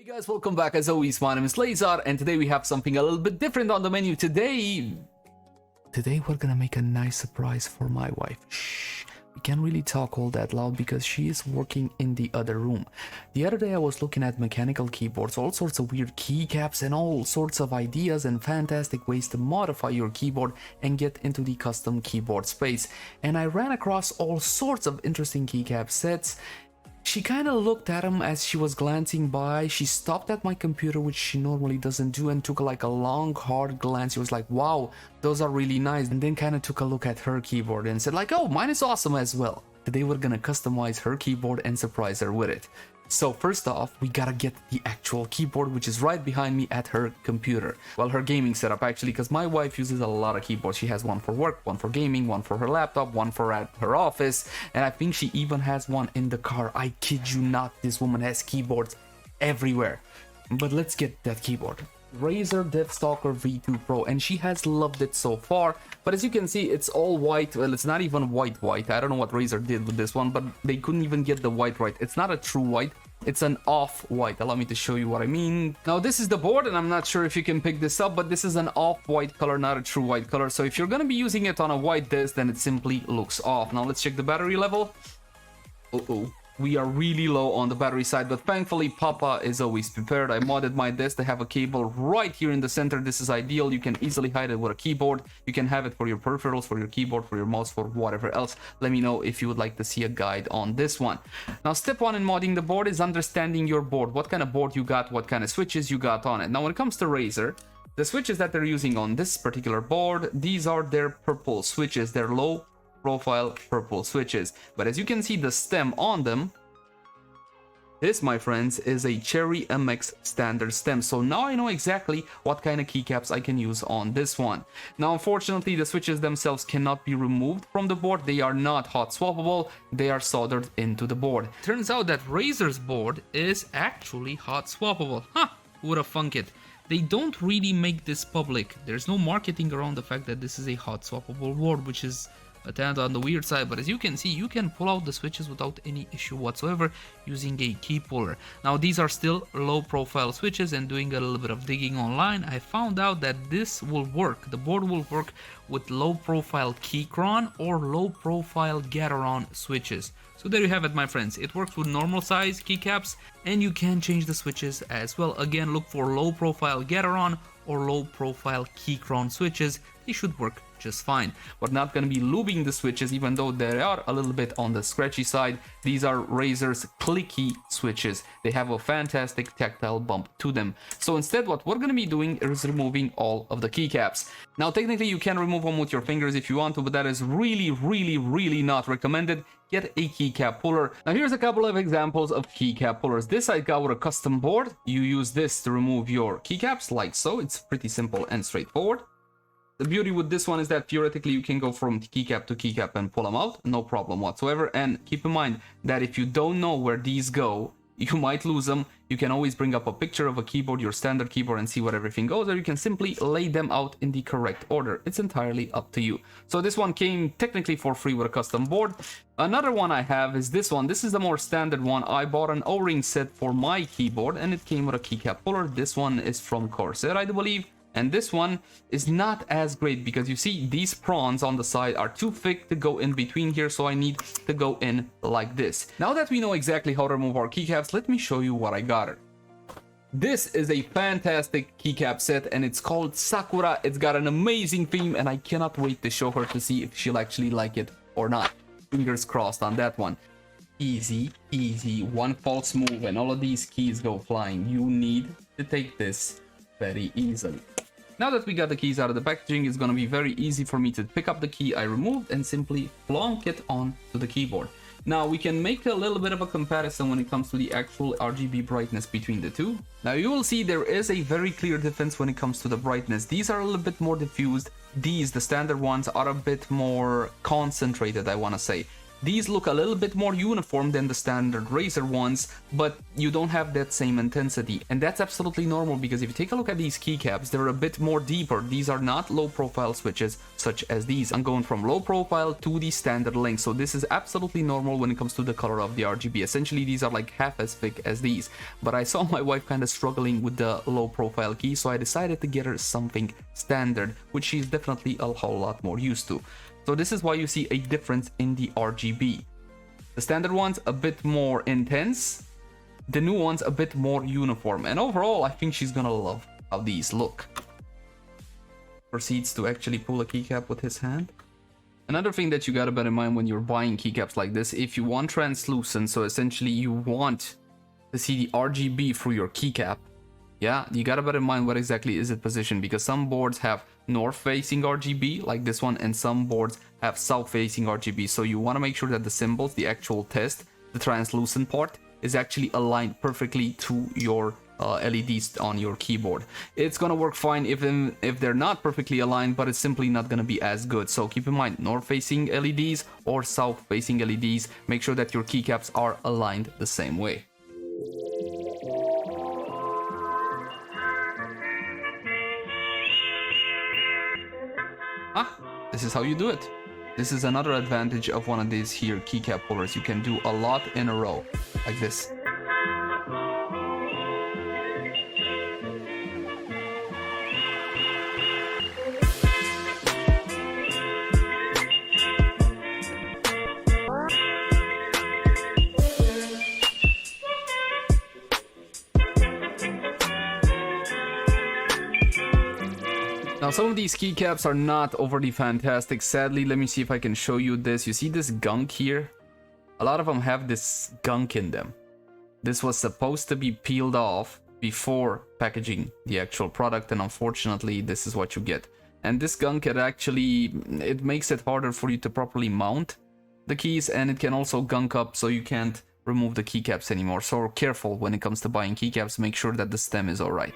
Hey guys, welcome back. As always, my name is TechZar, and today we have something a little bit different on the menu. Today we're gonna make a nice surprise for my wife. Shh, we can't really talk all that loud because she is working in the other room. The other day I was looking at mechanical keyboards, all sorts of weird keycaps and all sorts of ideas and fantastic ways to modify your keyboard and get into the custom keyboard space. And I ran across all sorts of interesting keycap sets. She kind of looked at them as she was glancing by. She stopped at my computer, which she normally doesn't do, and took like a long, hard glance. She was like, wow, those are really nice. And then kind of took a look at her keyboard and said like, oh, mine is awesome as well. Today we're gonna customize her keyboard and surprise her with it. So first off, we gotta get the actual keyboard, which is right behind me at her computer. Well, her gaming setup actually, because my wife uses a lot of keyboards. She has one for work, one for gaming, one for her laptop, one for at her office, and I think she even has one in the car. I kid you not, this woman has keyboards everywhere. But let's get that keyboard. Razer Deathstalker V2 Pro, and she has loved it so far. But as you can see, it's all white. Well, it's not even white. I don't know what Razer did with this one, but they couldn't even get the white right. It's not a true white, it's an off-white. Allow me to show you what I mean. Now this is the board, and I'm not sure if you can pick this up, but this is an off-white color, not a true white color. So if you're gonna be using it on a white disc, then it simply looks off. Now let's check the battery level. We are really low on the battery side, but thankfully Papa is always prepared. I modded my desk to have a cable right here in the center. This is ideal. You can easily hide it with a keyboard. You can have it for your peripherals, for your keyboard, for your mouse, for whatever else. Let me know if you would like to see a guide on this one. Now step one in modding the board is understanding your board. What kind of board you got, what kind of switches you got on it. Now when it comes to Razer, the switches that they're using on this particular board, these are their purple switches. They're low profile purple switches, but as you can see, the stem on them, this, my friends, is a Cheery MX standard stem. So now I know exactly what kind of keycaps I can use on this one. Now unfortunately, the switches themselves cannot be removed from the board. They are not hot swappable, they are soldered into the board. Turns out that Razer's board is actually hot swappable. Who would have thunk it? They don't really make this public. There's no marketing around the fact that this is a hot swappable board, which is a tad on the weird side, but as you can see, you can pull out the switches without any issue whatsoever using a key puller. Now these are still low profile switches, and doing a little bit of digging online, I found out that this will work. The board will work with low profile Keychron or low profile Gateron switches. So there you have it, my friends. It works with normal size keycaps, and you can change the switches as well. Again, look for low profile Gateron or low profile Keychron switches. They should work just fine. We're not going to be lubing the switches, even though they are a little bit on the scratchy side. These are Razer's clicky switches. They have a fantastic tactile bump to them. So instead, what we're going to be doing is removing all of the keycaps. Now technically you can remove them with your fingers if you want to, but that is really not recommended. Get a keycap puller. Now here's a couple of examples of keycap pullers. This I got with a custom board. You use this to remove your keycaps like so. It's pretty simple and straightforward. The beauty with this one is that theoretically you can go from keycap to keycap and pull them out, no problem whatsoever. And keep in mind that if you don't know where these go, you might lose them. You can always bring up a picture of a keyboard, your standard keyboard, and see where everything goes, or you can simply lay them out in the correct order. It's entirely up to you. So this one came technically for free with a custom board. Another one I have is this one. This is the more standard one. I bought an O-ring set for my keyboard, and it came with a keycap puller. This one is from Corsair, I do believe. And this one is not as great because you see these prongs on the side are too thick to go in between here, so I need to go in like this. Now that we know exactly how to remove our keycaps, let me show you what I got her. This is a fantastic keycap set, and it's called Sakura. It's got an amazing theme, and I cannot wait to show her to see if she'll actually like it or not. Fingers crossed on that one. Easy, one false move and all of these keys go flying. You need to take this very easily. Now that we got the keys out of the packaging, it's going to be very easy for me to pick up the key I removed and simply plonk it on to the keyboard. Now we can make a little bit of a comparison when it comes to the actual RGB brightness between the two. Now you will see there is a very clear difference when it comes to the brightness. These are a little bit more diffused. These, the standard ones, are a bit more concentrated, I want to say. These look a little bit more uniform than the standard Razer ones, but you don't have that same intensity. And that's absolutely normal, because if you take a look at these keycaps, they're a bit more deeper. These are not low profile switches such as these. I'm going from low profile to the standard length, so this is absolutely normal when it comes to the color of the RGB. Essentially, these are like half as thick as these. But I saw my wife kind of struggling with the low profile key, so I decided to get her something standard, which she's definitely a whole lot more used to. So this is why you see a difference in the RGB. The standard one's a bit more intense, the new one's a bit more uniform, and overall I think she's gonna love how these look. Proceeds to actually pull a keycap with his hand. Another thing that you gotta bear in mind when you're buying keycaps like this, if you want translucent, so essentially you want to see the RGB through your keycap, yeah, you gotta bear in mind where exactly is it positioned, because some boards have north-facing RGB like this one, and some boards have south-facing RGB. So you want to make sure that the symbols, the actual test, the translucent part, is actually aligned perfectly to your LEDs on your keyboard. It's gonna work fine if they're not perfectly aligned, but it's simply not gonna be as good. So keep in mind, north-facing LEDs or south-facing LEDs, make sure that your keycaps are aligned the same way. This is how you do it. This is another advantage of one of these here keycap pullers. You can do a lot in a row, like this. Now, some of these keycaps are not overly fantastic. Sadly, let me see if I can show you this. You see this gunk here? A lot of them have this gunk in them. This was supposed to be peeled off before packaging the actual product, and unfortunately, this is what you get. And this gunk, it makes it harder for you to properly mount the keys, and it can also gunk up so you can't remove the keycaps anymore. So careful when it comes to buying keycaps. Make sure that the stem is alright.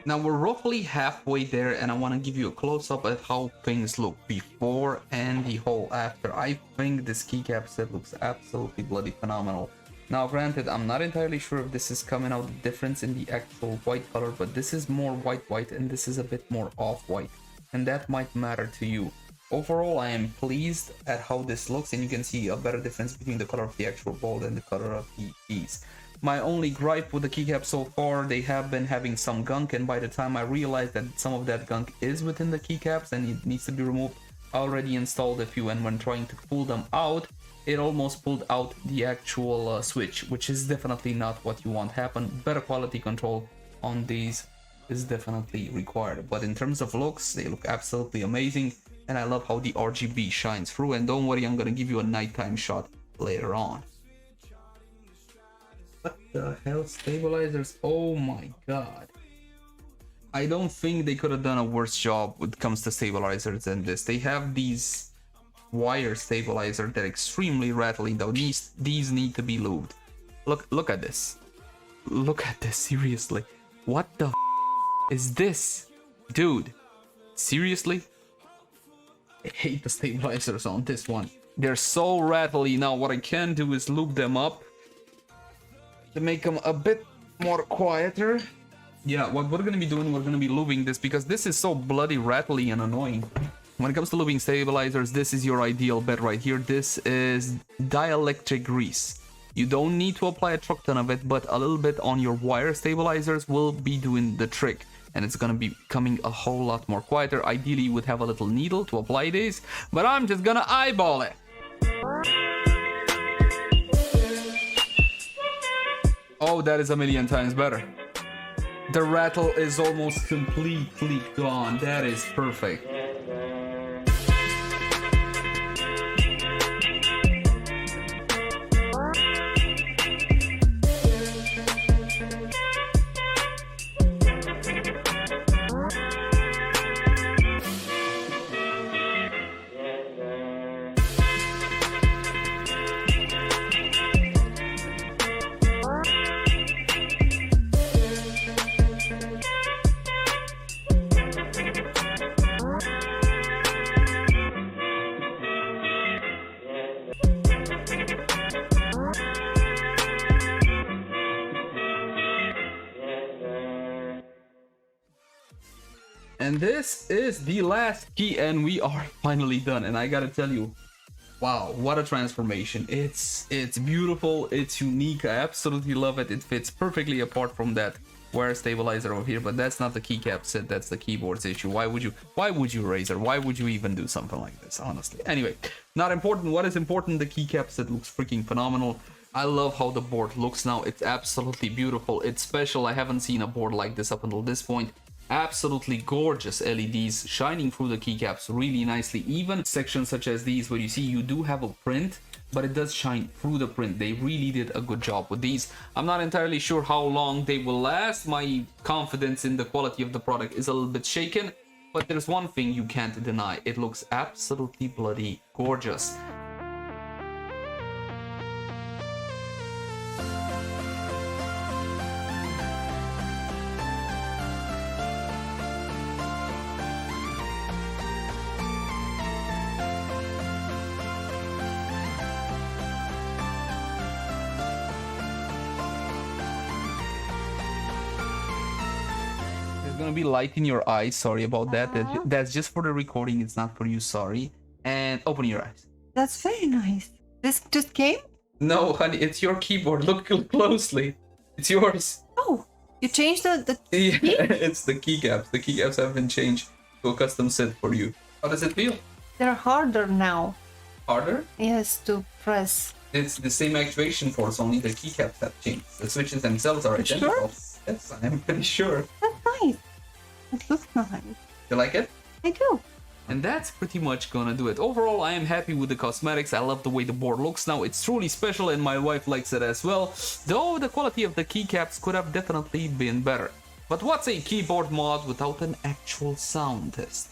Now we're roughly halfway there, and I want to give you a close-up at how things look before and the whole after. I think this keycap set looks absolutely bloody phenomenal. Now granted, I'm not entirely sure if this is coming out the difference in the actual white color, but this is more white and this is a bit more off-white, and that might matter to you. Overall, I am pleased at how this looks, and you can see a better difference between the color of the actual bolt and the color of the keys. My only gripe with the keycap so far, they have been having some gunk, and by the time I realized that some of that gunk is within the keycaps and it needs to be removed, I already installed a few, and when trying to pull them out, it almost pulled out the actual switch, which is definitely not what you want happen. Better quality control on these is definitely required. But in terms of looks, they look absolutely amazing, and I love how the RGB shines through. And don't worry, I'm gonna give you a nighttime shot later on. What the hell, stabilizers? Oh my god. I don't think they could have done a worse job when it comes to stabilizers than this. They have these wire stabilizers that are extremely rattly, though. These need to be lubed. Look at this. Look at this, seriously. What the f is this? Dude, seriously? I hate the stabilizers on this one. They're so rattly. Now what I can do is lube them up to make them a bit more quieter. Yeah, what we're gonna be doing, we're gonna be lubing this because this is so bloody rattly and annoying. When it comes to lubing stabilizers, this is your ideal bet right here. This is dielectric grease. You don't need to apply a truck ton of it, but a little bit on your wire stabilizers will be doing the trick. And it's gonna be becoming a whole lot more quieter. Ideally, you would have a little needle to apply this, but I'm just gonna eyeball it. Oh, that is a million times better. The rattle is almost completely gone. That is perfect. And this is the last key, and we are finally done. And I gotta tell you, wow, what a transformation. It's beautiful, it's unique, I absolutely love it. It fits perfectly apart from that wire stabilizer over here, but that's not the keycap set, that's the keyboard's issue. Why would you, Razer? Why would you even do something like this, honestly? Anyway, not important. What is important, the keycap set looks freaking phenomenal. I love how the board looks now. It's absolutely beautiful. It's special. I haven't seen a board like this up until this point. Absolutely gorgeous LEDs shining through the keycaps really nicely. Even sections such as these where you see you do have a print, but it does shine through the print. They really did a good job with these. I'm not entirely sure how long they will last. My confidence in the quality of the product is a little bit shaken, but there's one thing you can't deny. It looks absolutely bloody gorgeous. Gonna be light in your eyes, sorry about that. That's just for the recording, it's not for you, sorry. And open your eyes. That's very nice. This just came? No honey, it's your keyboard, look closely, it's yours. Oh, you changed the yeah, key? it's the keycaps have been changed to a custom set for you. How does it feel? They're harder now. Harder? Yes, to press. It's the same actuation force, only the keycaps have changed. The switches themselves are identical. Sure? Yes, I'm pretty sure. That's nice. It looks nice. You like it? I do. And that's pretty much gonna do it. Overall, I am happy with the cosmetics. I love the way the board looks now. It's truly special and my wife likes it as well. Though the quality of the keycaps could have definitely been better. But what's a keyboard mod without an actual sound test?